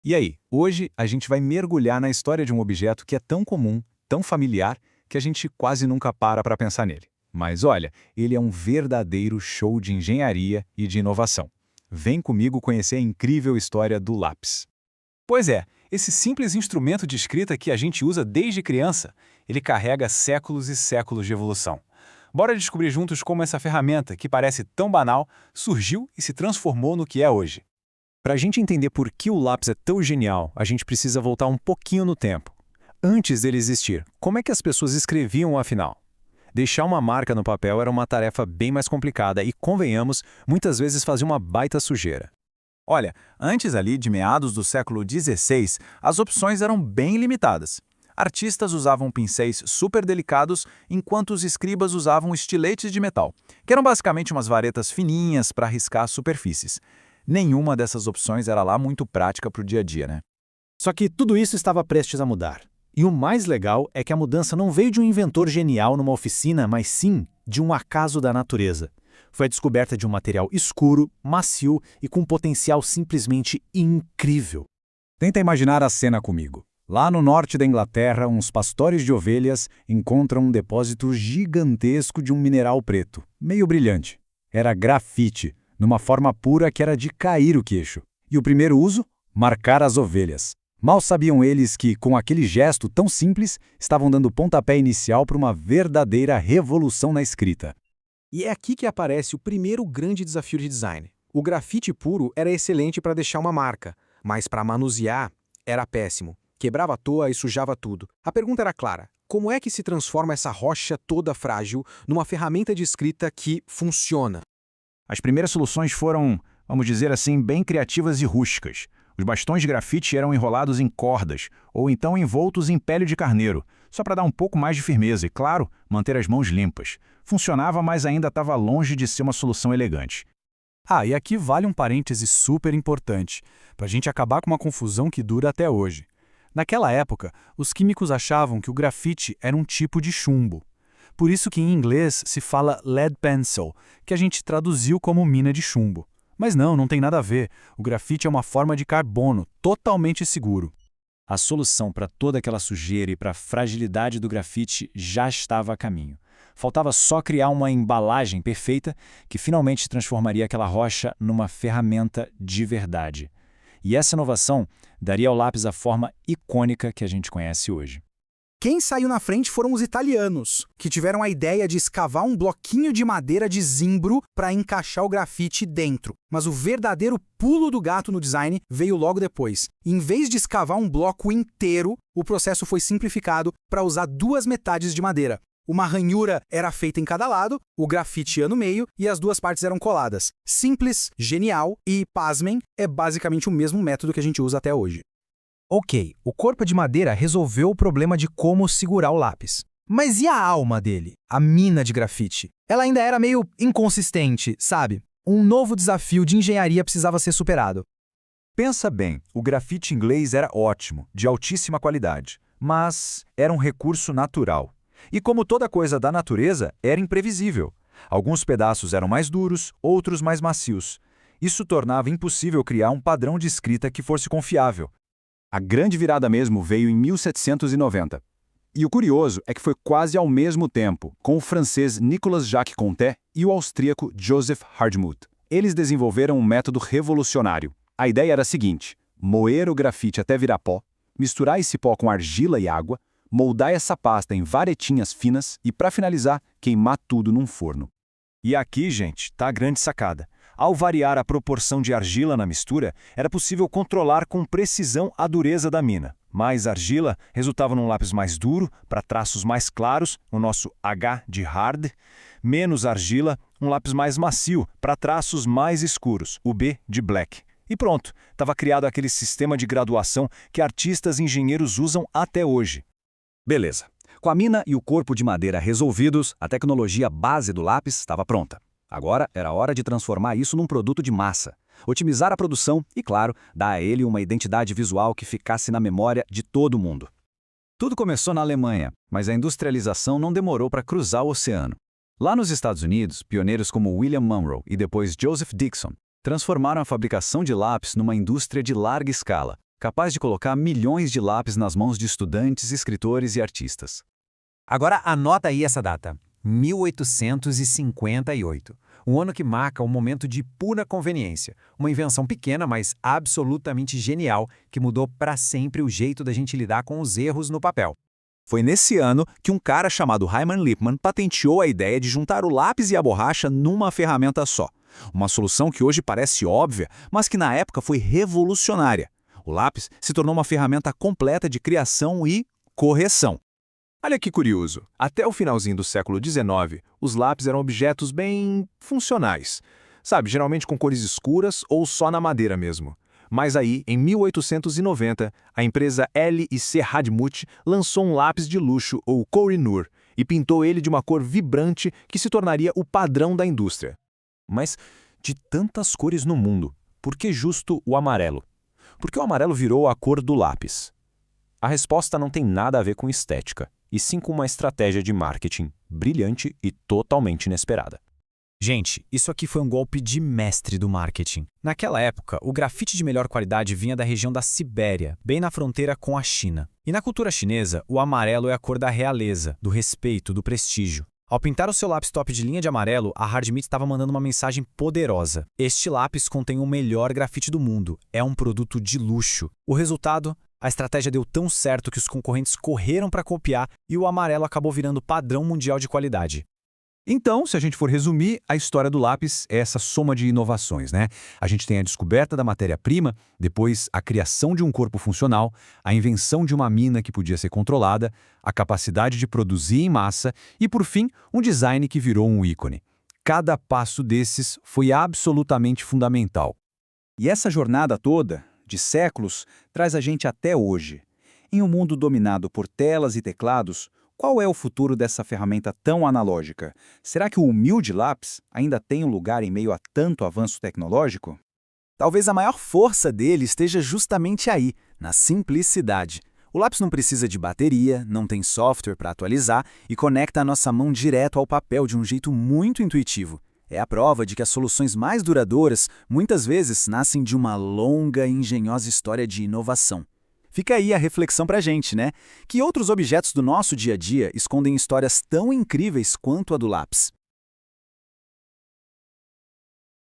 E aí, hoje a gente vai mergulhar na história de um objeto que é tão comum, tão familiar, que a gente quase nunca para pensar nele. Mas olha, ele é um verdadeiro show de engenharia e de inovação. Vem comigo conhecer a incrível história do lápis. Pois é, esse simples instrumento de escrita que a gente usa desde criança, ele carrega séculos e séculos de evolução. Bora descobrir juntos como essa ferramenta, que parece tão banal, surgiu e se transformou no que é hoje. Para a gente entender por que o lápis é tão genial, a gente precisa voltar um pouquinho no tempo. Antes dele existir, como é que as pessoas escreviam afinal? Deixar uma marca no papel era uma tarefa bem mais complicada e, convenhamos, muitas vezes fazia uma baita sujeira. Olha, antes ali de meados do século XVI, as opções eram bem limitadas. Artistas usavam pincéis super delicados, enquanto os escribas usavam estiletes de metal, que eram basicamente umas varetas fininhas para riscar superfícies. Nenhuma dessas opções era lá muito prática para o dia a dia, né? Só que tudo isso estava prestes a mudar. E o mais legal é que a mudança não veio de um inventor genial numa oficina, mas sim de um acaso da natureza. Foi a descoberta de um material escuro, macio e com potencial simplesmente incrível. Tenta imaginar a cena comigo. Lá no norte da Inglaterra, uns pastores de ovelhas encontram um depósito gigantesco de um mineral preto, meio brilhante. Era grafite, numa forma pura que era de cair o queixo. E o primeiro uso? Marcar as ovelhas. Mal sabiam eles que, com aquele gesto tão simples, estavam dando pontapé inicial para uma verdadeira revolução na escrita. E é aqui que aparece o primeiro grande desafio de design. O grafite puro era excelente para deixar uma marca, mas para manusear era péssimo. Quebrava à toa e sujava tudo. A pergunta era clara: como é que se transforma essa rocha toda frágil numa ferramenta de escrita que funciona? As primeiras soluções foram, vamos dizer assim, bem criativas e rústicas. Os bastões de grafite eram enrolados em cordas, ou então envoltos em pele de carneiro, só para dar um pouco mais de firmeza e, claro, manter as mãos limpas. Funcionava, mas ainda estava longe de ser uma solução elegante. E aqui vale um parêntese super importante, para a gente acabar com uma confusão que dura até hoje. Naquela época, os químicos achavam que o grafite era um tipo de chumbo. Por isso que em inglês se fala lead pencil, que a gente traduziu como mina de chumbo. Mas não tem nada a ver. O grafite é uma forma de carbono, totalmente seguro. A solução para toda aquela sujeira e para a fragilidade do grafite já estava a caminho. Faltava só criar uma embalagem perfeita que finalmente transformaria aquela rocha numa ferramenta de verdade. E essa inovação daria ao lápis a forma icônica que a gente conhece hoje. Quem saiu na frente foram os italianos, que tiveram a ideia de escavar um bloquinho de madeira de zimbro para encaixar o grafite dentro. Mas o verdadeiro pulo do gato no design veio logo depois. Em vez de escavar um bloco inteiro, o processo foi simplificado para usar duas metades de madeira. Uma ranhura era feita em cada lado, o grafite ia no meio e as duas partes eram coladas. Simples, genial e, pasmem, é basicamente o mesmo método que a gente usa até hoje. Ok, o corpo de madeira resolveu o problema de como segurar o lápis. Mas e a alma dele? A mina de grafite? Ela ainda era meio inconsistente, sabe? Um novo desafio de engenharia precisava ser superado. Pensa bem, o grafite inglês era ótimo, de altíssima qualidade, mas era um recurso natural. E como toda coisa da natureza, era imprevisível. Alguns pedaços eram mais duros, outros mais macios. Isso tornava impossível criar um padrão de escrita que fosse confiável. A grande virada mesmo veio em 1790. E o curioso é que foi quase ao mesmo tempo, com o francês Nicolas Jacques Conté e o austríaco Joseph Hardtmuth. Eles desenvolveram um método revolucionário. A ideia era a seguinte: moer o grafite até virar pó, misturar esse pó com argila e água, moldar essa pasta em varetinhas finas e, para finalizar, queimar tudo num forno. E aqui, gente, tá a grande sacada. Ao variar a proporção de argila na mistura, era possível controlar com precisão a dureza da mina. Mais argila resultava num lápis mais duro, para traços mais claros, o nosso H de hard. Menos argila, um lápis mais macio, para traços mais escuros, o B de black. E pronto, estava criado aquele sistema de graduação que artistas e engenheiros usam até hoje. Beleza. Com a mina e o corpo de madeira resolvidos, a tecnologia base do lápis estava pronta. Agora era hora de transformar isso num produto de massa, otimizar a produção e, claro, dar a ele uma identidade visual que ficasse na memória de todo mundo. Tudo começou na Alemanha, mas a industrialização não demorou para cruzar o oceano. Lá nos Estados Unidos, pioneiros como William Monroe e depois Joseph Dixon transformaram a fabricação de lápis numa indústria de larga escala. capaz de colocar milhões de lápis nas mãos de estudantes, escritores e artistas. Agora anota aí essa data, 1858. Um ano que marca um momento de pura conveniência. Uma invenção pequena, mas absolutamente genial, que mudou para sempre o jeito da gente lidar com os erros no papel. Foi nesse ano que um cara chamado Hyman Lipman patenteou a ideia de juntar o lápis e a borracha numa ferramenta só. Uma solução que hoje parece óbvia, mas que na época foi revolucionária. O lápis se tornou uma ferramenta completa de criação e correção. Olha que curioso, até o finalzinho do século XIX, os lápis eram objetos bem funcionais. Sabe, geralmente com cores escuras ou só na madeira mesmo. Mas aí, em 1890, a empresa L&C Radmuth lançou um lápis de luxo, o Koh-i-Noor, e pintou ele de uma cor vibrante que se tornaria o padrão da indústria. Mas, de tantas cores no mundo, por que justo o amarelo? Por que o amarelo virou a cor do lápis? A resposta não tem nada a ver com estética, e sim com uma estratégia de marketing brilhante e totalmente inesperada. Gente, isso aqui foi um golpe de mestre do marketing. Naquela época, o grafite de melhor qualidade vinha da região da Sibéria, bem na fronteira com a China. E na cultura chinesa, o amarelo é a cor da realeza, do respeito, do prestígio. Ao pintar o seu lápis top de linha de amarelo, a Hardmeat estava mandando uma mensagem poderosa. Este lápis contém o melhor grafite do mundo. É um produto de luxo. O resultado? A estratégia deu tão certo que os concorrentes correram para copiar e o amarelo acabou virando padrão mundial de qualidade. Então, se a gente for resumir, a história do lápis é essa soma de inovações, né? A gente tem a descoberta da matéria-prima, depois a criação de um corpo funcional, a invenção de uma mina que podia ser controlada, a capacidade de produzir em massa e, por fim, um design que virou um ícone. Cada passo desses foi absolutamente fundamental. E essa jornada toda, de séculos, traz a gente até hoje. Em um mundo dominado por telas e teclados, qual é o futuro dessa ferramenta tão analógica? Será que o humilde lápis ainda tem um lugar em meio a tanto avanço tecnológico? Talvez a maior força dele esteja justamente aí, na simplicidade. O lápis não precisa de bateria, não tem software para atualizar e conecta a nossa mão direto ao papel de um jeito muito intuitivo. É a prova de que as soluções mais duradouras muitas vezes nascem de uma longa e engenhosa história de inovação. Fica aí a reflexão pra gente, né? Que outros objetos do nosso dia a dia escondem histórias tão incríveis quanto a do lápis?